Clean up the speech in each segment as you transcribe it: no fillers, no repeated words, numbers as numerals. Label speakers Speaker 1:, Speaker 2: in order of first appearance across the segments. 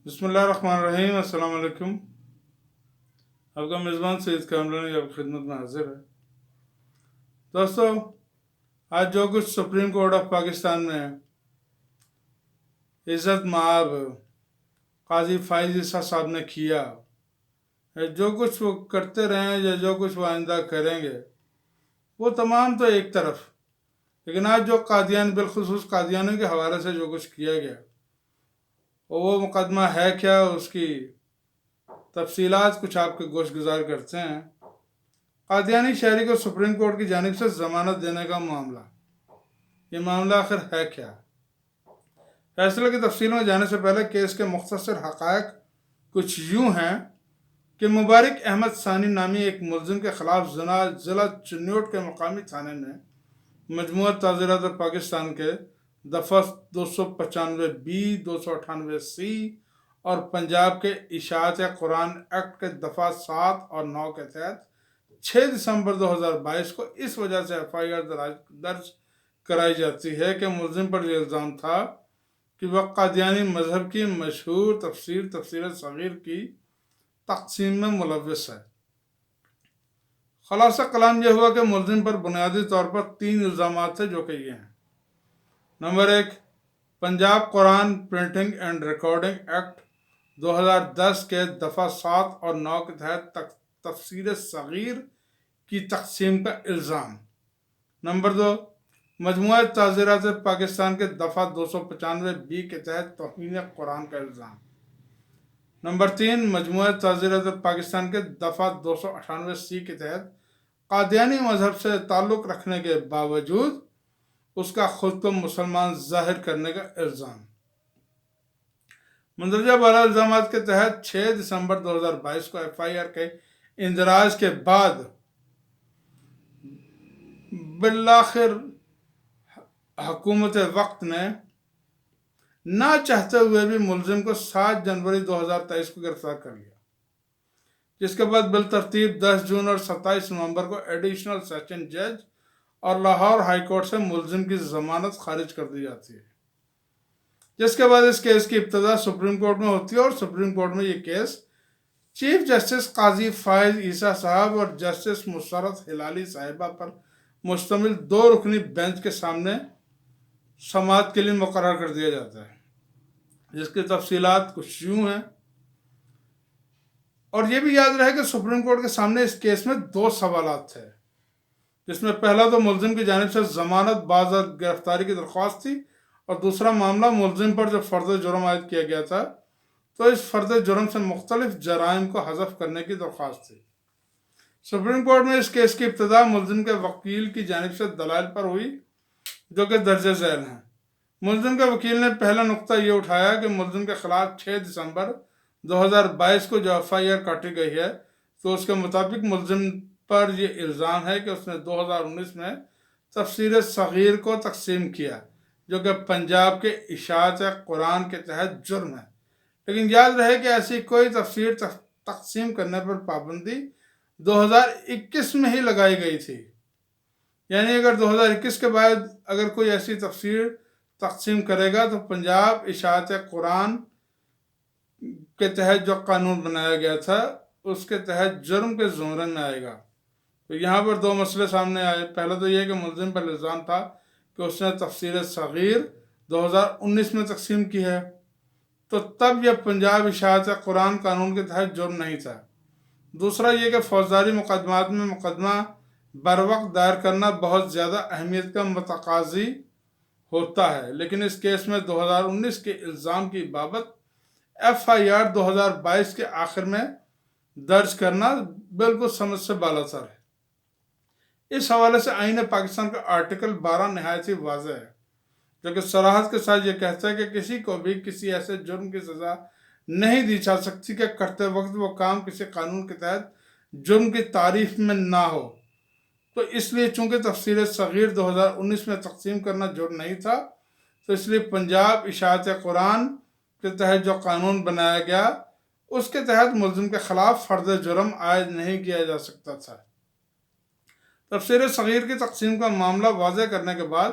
Speaker 1: بسم اللہ الرحمن الرحیم۔ السلام علیکم۔ آپ کا میزبان سید کامرانی آپ کی خدمت میں حاضر ہے۔ دوستو، آج جو کچھ سپریم کورٹ آف پاکستان میں عزت مآب قاضی فائز عیسیٰ صاحب نے کیا، جو کچھ وہ کرتے رہے ہیں یا جو کچھ وہ آئندہ کریں گے، وہ تمام تو ایک طرف، لیکن آج جو قادیان بالخصوص قادیانوں کے حوالے سے جو کچھ کیا گیا، وہ مقدمہ ہے کیا، اس کی تفصیلات کچھ آپ کے گوش گزار کرتے ہیں۔ قادیانی شہری کو سپریم کورٹ کی جانب سے ضمانت دینے کا معاملہ، یہ معاملہ آخر ہے کیا؟ فیصلے کی تفصیل میں جانے سے پہلے کیس کے مختصر حقائق کچھ یوں ہیں کہ مبارک احمد ثانی نامی ایک ملزم کے خلاف ضلع چنیوٹ کے مقامی تھانے نے مجموعہ تعزیرات پاکستان کے دفعہ 295B 298C اور پنجاب کے اشاعت قرآن ایکٹ کے دفعہ 7 اور 9 کے تحت 6 دسمبر 2022 کو اس وجہ سے FIR درج کرائی جاتی ہے کہ ملزم پر یہ الزام تھا کہ وہ قادیانی مذہب کی مشہور تفسیر صغیر کی تقسیم میں ملوث ہے۔ خلاصہ کلام یہ ہوا کہ ملزم پر بنیادی طور پر 3 الزامات تھے، جو کہ یہ ہیں: number 1، Punjab Quran printing and recording act 2010 کے دفعہ 7 اور 9 کے تحت تفسیر صغیر کی تقسیم کا الزام۔ نمبر 2، مجموعہ تعزیرات پاکستان کے دفعہ 295B کے تحت توہین قرآن کا الزام۔ نمبر 3، مجموعہ تعزیرات پاکستان کے دفعہ 298C کے تحت قادیانی مذہب سے تعلق رکھنے کے باوجود اس کا خود کو مسلمان ظاہر کرنے کا الزام۔ مندرجہ بالا الزامات کے تحت 6 دسمبر 2022 کو FIR کے اندراج کے بعد بالآخر حکومت وقت نے نہ چاہتے ہوئے بھی ملزم کو 7 جنوری 2023 کو گرفتار کر لیا، جس کے بعد بالترتیب 10 جون اور 27 نومبر کو ایڈیشنل سیشن جج اور لاہور ہائی کورٹ سے ملزم کی ضمانت خارج کر دی جاتی ہے، جس کے بعد اس کیس کی ابتدا سپریم کورٹ میں ہوتی ہے، اور سپریم کورٹ میں یہ کیس چیف جسٹس قاضی فائز عیسیٰ صاحب اور جسٹس مسرت ہلالی صاحبہ پر مشتمل 2 رکنی بینچ کے سامنے سماعت کے لیے مقرر کر دیا جاتا ہے، جس کی تفصیلات کچھ یوں ہیں۔ اور یہ بھی یاد رہے کہ سپریم کورٹ کے سامنے اس کیس میں 2 سوالات تھے، جس میں پہلا تو ملزم کی جانب سے ضمانت بعد گرفتاری کی درخواست تھی، اور دوسرا معاملہ ملزم پر جو فرد جرم عائد کیا گیا تھا، تو اس فرد جرم سے مختلف جرائم کو حذف کرنے کی درخواست تھی۔ سپریم کورٹ میں اس کیس کی ابتدا ملزم کے وکیل کی جانب سے دلائل پر ہوئی، جو کہ درج ذیل ہیں۔ ملزم کے وکیل نے پہلا نقطہ یہ اٹھایا کہ ملزم کے خلاف 6 دسمبر 2022 کو جو FIR کاٹی گئی ہے، تو اس کے مطابق ملزم پر یہ الزام ہے کہ اس نے 2019 میں تفسیر صغیر کو تقسیم کیا، جو کہ پنجاب کے اشاعت قرآن کے تحت جرم ہے، لیکن یاد رہے کہ ایسی کوئی تفسیر تقسیم کرنے پر پابندی 2021 میں ہی لگائی گئی تھی، یعنی اگر 2021 کے بعد اگر کوئی ایسی تفسیر تقسیم کرے گا تو پنجاب اشاعت قرآن کے تحت جو قانون بنایا گیا تھا اس کے تحت جرم کے زمرے میں آئے گا۔ تو یہاں پر 2 مسئلے سامنے آئے۔ پہلا تو یہ کہ ملزم پر الزام تھا کہ اس نے تفسیر صغیر 2019 میں تقسیم کی ہے، تو تب یہ پنجاب اشاعت قرآن قانون کے تحت جرم نہیں تھا۔ دوسرا یہ کہ فوجداری مقدمات میں مقدمہ بروقت دائر کرنا بہت زیادہ اہمیت کا متقاضی ہوتا ہے، لیکن اس کیس میں 2019 کے الزام کی بابت FIR 2022 کے آخر میں درج کرنا بالکل سمجھ سے بالاتر ہے۔ اس حوالے سے آئین پاکستان کا آرٹیکل 12 نہایت ہی واضح ہے، جو کہ صراحت کے ساتھ یہ کہتا ہے کہ کسی کو بھی کسی ایسے جرم کی سزا نہیں دی جا سکتی کہ کرتے وقت وہ کام کسی قانون کے تحت جرم کی تعریف میں نہ ہو۔ تو اس لیے چونکہ تفسیر صغیر 2019 میں تقسیم کرنا جرم نہیں تھا، تو اس لیے پنجاب اشاعت قرآن کے تحت جو قانون بنایا گیا اس کے تحت ملزم کے خلاف فرد جرم عائد نہیں کیا جا سکتا تھا۔ تفسیر صغیر کی تقسیم کا معاملہ واضح کرنے کے بعد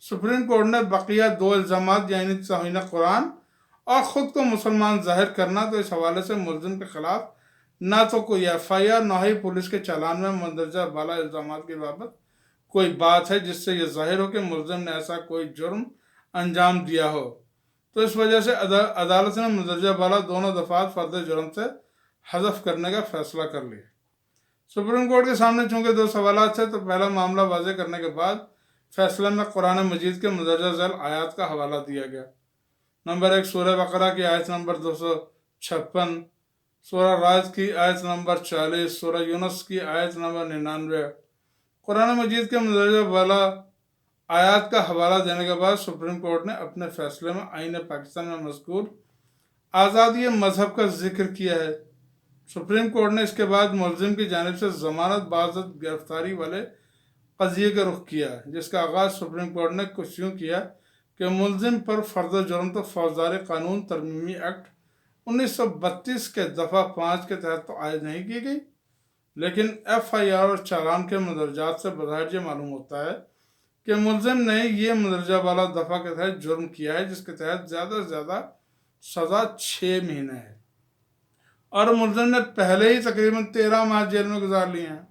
Speaker 1: سپریم کورٹ نے بقیہ 2 الزامات یعنی توہین قرآن اور خود کو مسلمان ظاہر کرنا، تو اس حوالے سے ملزم کے خلاف نہ تو کوئی FIR نہ ہی پولیس کے چالان میں مندرجہ بالا الزامات کی بابت کوئی بات ہے جس سے یہ ظاہر ہو کہ ملزم نے ایسا کوئی جرم انجام دیا ہو۔ تو اس وجہ سے عدالت نے مندرجہ بالا دونوں دفعات فرد جرم سے حذف کرنے کا فیصلہ کر لیا۔ سپریم کورٹ کے سامنے چونکہ 2 سوالات تھے، تو پہلا معاملہ واضح کرنے کے بعد فیصلے میں قرآن مجید کے مندرجہ ذیل آیات کا حوالہ دیا گیا۔ نمبر 1 سورہ بقرہ کی آیت نمبر 256، سورہ راعد کی آیت نمبر 40، سورہ یونس کی آیت نمبر 99۔ قرآن مجید کے مندرجہ بالا آیات کا حوالہ دینے کے بعد سپریم کورٹ نے اپنے فیصلے میں آئین پاکستان میں مذکور آزادی مذہب کا ذکر کیا ہے۔ سپریم کورٹ نے اس کے بعد ملزم کی جانب سے ضمانت بعضت گرفتاری والے قضیے کا رخ کیا، جس کا آغاز سپریم کورٹ نے کچھ یوں کیا کہ ملزم پر فرد جرم تو فوجداری قانون ترمیمی ایکٹ 1932 کے دفعہ 5 کے تحت تو عائد نہیں کی گئی، لیکن FIR اور چالان کے مندرجات سے بظاہر یہ معلوم ہوتا ہے کہ ملزم نے یہ مندرجہ بالا دفعہ کے تحت جرم کیا ہے، جس کے تحت زیادہ سے زیادہ سزا 6 مہینے ہے، اور ملزم نے پہلے ہی تقریباً 13 ماہ جیل میں گزار لیے ہیں۔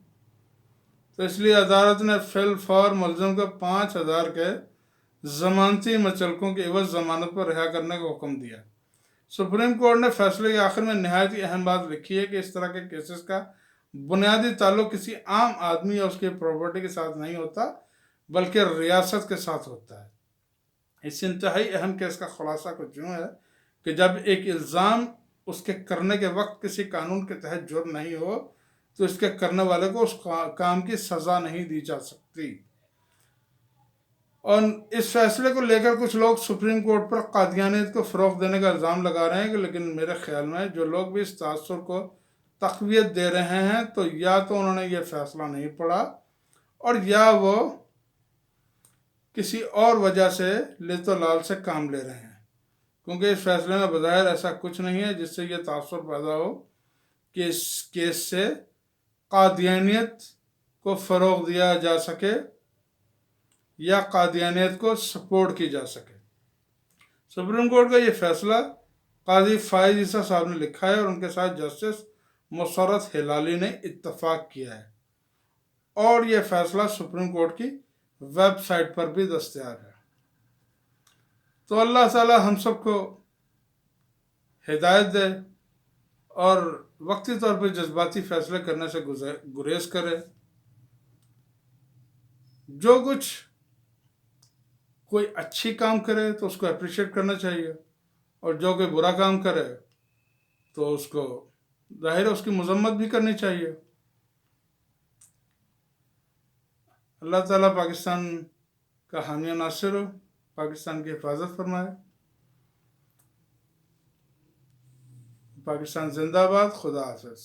Speaker 1: تو اس لیے عدالت نے فی الفور ملزم کو 5,000 کے ضمانتی مچلکوں کے عوض ضمانت پر رہا کرنے کا حکم دیا۔ سپریم کورٹ نے فیصلے کے آخر میں نہایت ہی اہم بات لکھی ہے کہ اس طرح کے کیسز کا بنیادی تعلق کسی عام آدمی یا اس کی پراپرٹی کے ساتھ نہیں ہوتا، بلکہ ریاست کے ساتھ ہوتا ہے۔ اس انتہائی اہم کیس کا خلاصہ کچھ یوں ہے کہ جب ایک الزام اس کے کرنے کے وقت کسی قانون کے تحت جرم نہیں ہو، تو اس کے کرنے والے کو اس کام کی سزا نہیں دی جا سکتی۔ اور اس فیصلے کو لے کر کچھ لوگ سپریم کورٹ پر قادیانیت کو فروغ دینے کا الزام لگا رہے ہیں، لیکن میرے خیال میں جو لوگ بھی اس تاثر کو تقویت دے رہے ہیں، تو یا تو انہوں نے یہ فیصلہ نہیں پڑھا، اور یا وہ کسی اور وجہ سے لت و لال سے کام لے رہے ہیں، کیونکہ اس فیصلے میں بظاہر ایسا کچھ نہیں ہے جس سے یہ تاثر پیدا ہو کہ اس کیس سے قادیانیت کو فروغ دیا جا سکے یا قادیانیت کو سپورٹ کی جا سکے۔ سپریم کورٹ کا یہ فیصلہ قاضی فائز عیسیٰ صاحب نے لکھا ہے، اور ان کے ساتھ جسٹس مسرت ہلالی نے اتفاق کیا ہے، اور یہ فیصلہ سپریم کورٹ کی ویب سائٹ پر بھی دستیاب ہے۔ تو اللہ تعالی ہم سب کو ہدایت دے اور وقتی طور پہ جذباتی فیصلے کرنے سے گریز کرے۔ جو کچھ کوئی اچھی کام کرے تو اس کو اپریشیٹ کرنا چاہیے، اور جو کوئی برا کام کرے تو اس کو ظاہر ہے اس کی مذمت بھی کرنی چاہیے۔ اللہ تعالیٰ پاکستان کا حامی و ناصر ہو، پاکستان کی حفاظت فرمائے۔ پاکستان زندہ باد، خدا حافظ۔